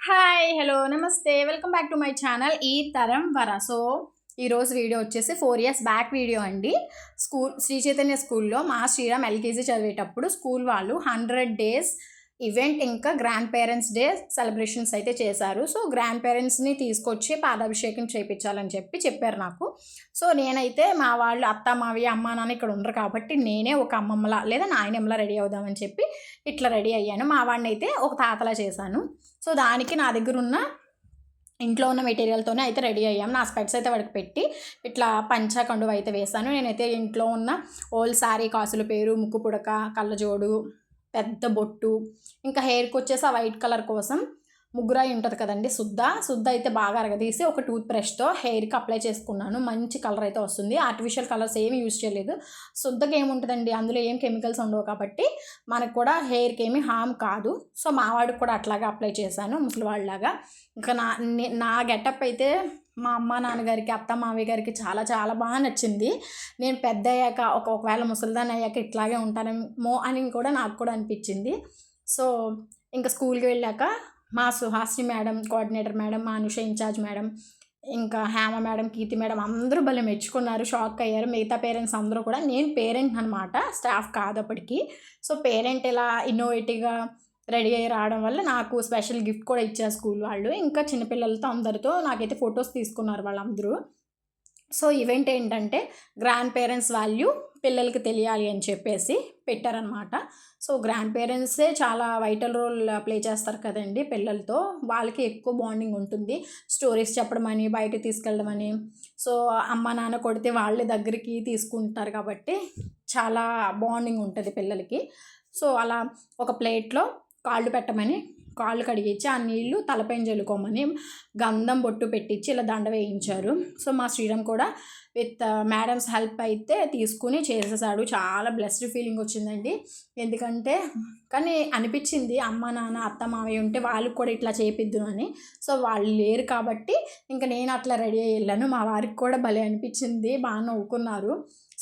Hi hello నమస్తే welcome back to my channel ఈ తరం వర. సో ఈరోజు వీడియో వచ్చేసి 4 years బ్యాక్ వీడియో అండి. శ్రీ చైతన్య స్కూల్లో మా శ్రీరామ్ ఎల్కేజీ చదివేటప్పుడు స్కూల్ వాళ్ళు 100 days ఈవెంట్ ఇంకా గ్రాండ్ పేరెంట్స్ డే సెలబ్రేషన్స్ అయితే చేశారు. సో గ్రాండ్ పేరెంట్స్ని తీసుకొచ్చి పాదాభిషేకం చేయించాలని చెప్పారు నాకు. సో నేనైతే మా వాళ్ళు అత్త మావయ్య అమ్మ నాన్న ఇక్కడ ఉండరు కాబట్టి నేనే ఒక అమ్మమ్మలా లేదా నాయనమ్మలా రెడీ అవుదామని చెప్పి ఇట్లా రెడీ అయ్యాను. మా వాడిని అయితే ఒక తాతలా చేశాను. సో దానికి నా దగ్గర ఉన్న ఇంట్లో ఉన్న మెటీరియల్తోనే అయితే రెడీ అయ్యాము. నా స్పెట్స్ అయితే వాడికి పెట్టి ఇట్లా పంచా కండువ అయితే వేశాను. నేనైతే ఇంట్లో ఉన్న ఓల్డ్ శారీ, కాసుల పేరు, ముక్కు పుడక, కళ్ళజోడు, పెద్ద బొట్టు, ఇంకా హెయిర్కి వచ్చేసి ఆ వైట్ కలర్ కోసం ముగ్గురాయి ఉంటుంది కదండి, శుద్ధ అయితే బాగా అరగదీసి ఒక టూత్ బ్రష్తో హెయిర్కి అప్లై చేసుకున్నాను. మంచి కలర్ అయితే వస్తుంది. ఆర్టిఫిషియల్ కలర్స్ ఏమి యూజ్ చేయలేదు. శుద్ధకి ఏముంటుందండి, అందులో ఏం కెమికల్స్ ఉండవు కాబట్టి మనకు కూడా హెయిర్కి ఏమి హామ్ కాదు. సో మా వాడికి కూడా అట్లాగే అప్లై చేశాను ముసలివాళ్ళలాగా. ఇంకా నా గెటప్ అయితే మా అమ్మ నాన్నగారికి, అత్త మావయ్య గారికి చాలా చాలా బాగా నచ్చింది. నేను పెద్ద అయ్యాక ఒకవేళ ముసలిదాన్ని అయ్యాక ఇట్లాగే ఉంటానేమో అని కూడా నాకు కూడా అనిపించింది. సో ఇంకా స్కూల్కి వెళ్ళాక మా సుహాసిని మేడం, కోఆర్డినేటర్ మేడం, మా అనుష ఇన్ఛార్జ్ మేడం, ఇంకా హేమ మేడం, కీర్తి మేడం అందరూ భలే మెచ్చుకున్నారు, షాక్ అయ్యారు. మిగతా పేరెంట్స్ అందరూ కూడా. నేను పేరెంట్ అనమాట, స్టాఫ్ కాదు అప్పటికి. సో పేరెంట్ ఇలా ఇన్నోవేటివ్గా రెడీ అయ్యి రావడం వల్ల నాకు స్పెషల్ గిఫ్ట్ కూడా ఇచ్చారు స్కూల్ వాళ్ళు. ఇంకా చిన్నపిల్లలతో అందరితో నాకైతే ఫొటోస్ తీసుకున్నారు వాళ్ళందరూ. సో ఈవెంట్ ఏంటంటే గ్రాండ్ పేరెంట్స్ వాల్యూ పిల్లలకి తెలియాలి అని చెప్పేసి పెట్టారనమాట. సో గ్రాండ్ పేరెంట్సే చాలా వైటల్ రోల్ ప్లే చేస్తారు కదండి పిల్లలతో. వాళ్ళకి ఎక్కువ బాండింగ్ ఉంటుంది. స్టోరీస్ చెప్పడం అని, బయట తీసుకెళ్ళడం అని. సో అమ్మ నాన్న కొడితే వాళ్ళే దగ్గరికి తీసుకుంటారు కాబట్టి చాలా బాండింగ్ ఉంటుంది పిల్లలకి. సో అలా ఒక ప్లేట్లో కాళ్ళు పెట్టమని, కాళ్ళు కడిగించి ఆ నీళ్లు తలపైన చల్లుకోమని గంధం బొట్టు పెట్టించి ఇలా దండ వేయించారు. సో మా శ్రీరామ్ కూడా విత్ మేడమ్స్ హెల్ప్ అయితే తీసుకుని చేసేసాడు. చాలా బ్లెస్డ్ ఫీలింగ్ వచ్చిందండి. ఎందుకంటే కానీ అనిపించింది అమ్మ నాన్న అత్త మావయ్య ఉంటే వాళ్ళకి కూడా ఇట్లా చేపిద్దు అని. సో వాళ్ళు లేరు కాబట్టి ఇంకా నేను అట్లా రెడీ అయ్యి వెళ్ళాను. మా వారికి కూడా భలే అనిపించింది, బాగా నవ్వుకున్నారు.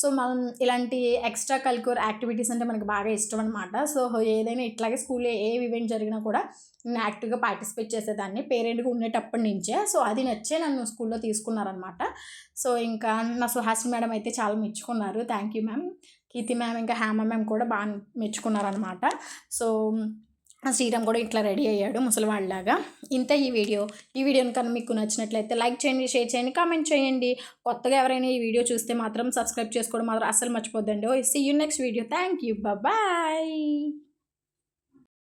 సో మనం ఇలాంటి ఎక్స్ట్రా కరిక్యులర్ యాక్టివిటీస్ అంటే మనకు బాగా ఇష్టం అనమాట. సో ఏదైనా ఇట్లాగే స్కూల్లో ఏ ఈవెంట్ జరిగినా కూడా నేను యాక్టివ్గా పార్టిసిపేట్ చేసేదాన్ని పేరెంట్గా ఉండేటప్పటి నుంచే. సో అది నచ్చే నన్ను స్కూల్లో తీసుకున్నారనమాట. సో ఇంకా నా సుహాసిని మేడం అయితే చాలా మెచ్చుకున్నారు. Thank you ma'am. Keerthi ma'am ఇంకా హేమ మ్యామ్ కూడా బాగా మెచ్చుకున్నారనమాట. సో శ్రీరామ్ కూడా ఇట్లా రెడీ అయ్యాడు ముసలివాళ్ళలాగా. ఇంత ఈ వీడియోని కనుక మీకు నచ్చినట్లయితే లైక్ చేయండి, షేర్ చేయండి, కామెంట్ చేయండి. కొత్తగా ఎవరైనా ఈ వీడియో చూస్తే మాత్రం సబ్స్క్రైబ్ చేసుకోవడం మాత్రం అస్సలు మర్చిపోద్దండి. See you next video. Thank you, bye.